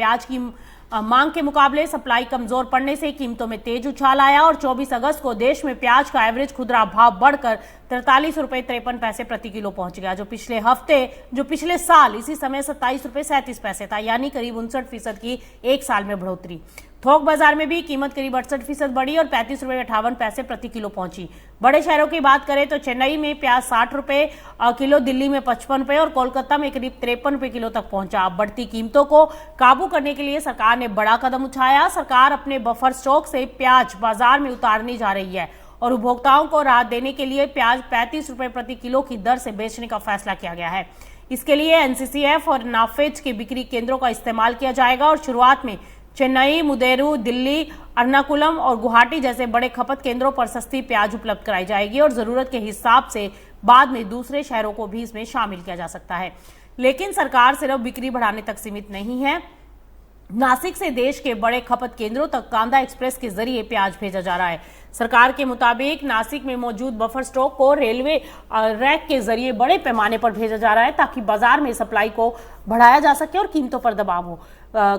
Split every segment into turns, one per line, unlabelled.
प्याज की मांग के मुकाबले सप्लाई कमजोर पड़ने से कीमतों में तेज उछाल आया और 24 अगस्त को देश में प्याज का एवरेज खुदरा भाव बढ़कर 43 रुपए 53 पैसे प्रति किलो पहुंच गया, जो पिछले साल इसी समय 27 रुपए 37 पैसे था, यानी करीब 59% की एक साल में बढ़ोतरी। थोक बाजार में भी कीमत करीब 68% बढ़ी और 35 रुपए 58 पैसे प्रति किलो पहुंची। बड़े शहरों की बात करें तो चेन्नई में प्याज 60 रुपए किलो, दिल्ली में 55 रुपए और कोलकाता में करीब 53 रुपए किलो तक पहुंचा। अब बढ़ती कीमतों को काबू करने के लिए सरकार ने बड़ा कदम उठाया। सरकार अपने बफर स्टॉक से प्याज बाजार में उतारने जा रही है और उपभोक्ताओं को राहत देने के लिए प्याज 35 रुपए प्रति किलो की दर से बेचने का फैसला किया गया है। इसके लिए एनसीसीएफ और नाफेड के बिक्री केंद्रों का इस्तेमाल किया जाएगा और शुरुआत में चेन्नई, मुदेरू, दिल्ली, अर्नाकुलम और गुवाहाटी जैसे बड़े खपत केंद्रों पर सस्ती प्याज उपलब्ध कराई जाएगी और जरूरत के हिसाब से बाद में दूसरे शहरों को भी इसमें शामिल किया जा सकता है। लेकिन सरकार सिर्फ बिक्री बढ़ाने तक सीमित नहीं है। नासिक से देश के बड़े खपत केंद्रों तक कांदा एक्सप्रेस के जरिए प्याज भेजा जा रहा है। सरकार के मुताबिक नासिक में मौजूद बफर स्टॉक को रेलवे रैक के जरिए बड़े पैमाने पर भेजा जा रहा है ताकि बाजार में सप्लाई को बढ़ाया जा सके और कीमतों पर दबाव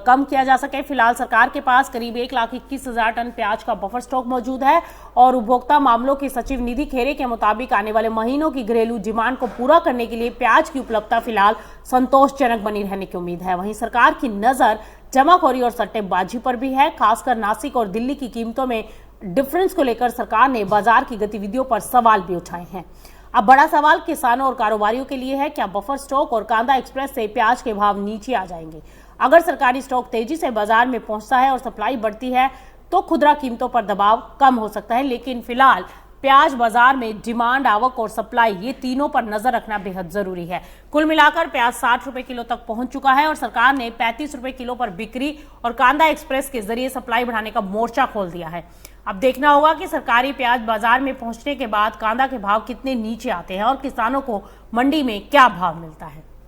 कम किया जा सके। फिलहाल सरकार के पास करीब 1,21,000 टन प्याज का बफर स्टॉक मौजूद है और उपभोक्ता मामलों के सचिव निधि खेरे के मुताबिक आने वाले महीनों की घरेलू डिमांड को पूरा करने के लिए प्याज की उपलब्धता फिलहाल संतोषजनक बनी रहने की उम्मीद है। वहीं सरकार की नजर जमाखोरी और सट्टेबाजी पर भी है। खासकर नासिक और दिल्ली की कीमतों में डिफरेंस को लेकर सरकार ने बाजार की गतिविधियों पर सवाल भी उठाए हैं। अब बड़ा सवाल किसानों और कारोबारियों के लिए है, क्या बफर स्टॉक और कांदा एक्सप्रेस से प्याज के भाव नीचे आ जाएंगे? अगर सरकारी स्टॉक तेजी से बाजार में पहुंचता है और सप्लाई बढ़ती है तो खुदरा कीमतों पर दबाव कम हो सकता है। लेकिन फिलहाल प्याज बाजार में डिमांड, आवक और सप्लाई, ये तीनों पर नजर रखना बेहद जरूरी है। कुल मिलाकर प्याज 60 रुपए किलो तक पहुंच चुका है और सरकार ने 35 रुपए किलो पर बिक्री और कांदा एक्सप्रेस के जरिए सप्लाई बढ़ाने का मोर्चा खोल दिया है। अब देखना होगा कि सरकारी प्याज बाजार में पहुंचने के बाद कांदा के भाव कितने नीचे आते हैं और किसानों को मंडी में क्या भाव मिलता है।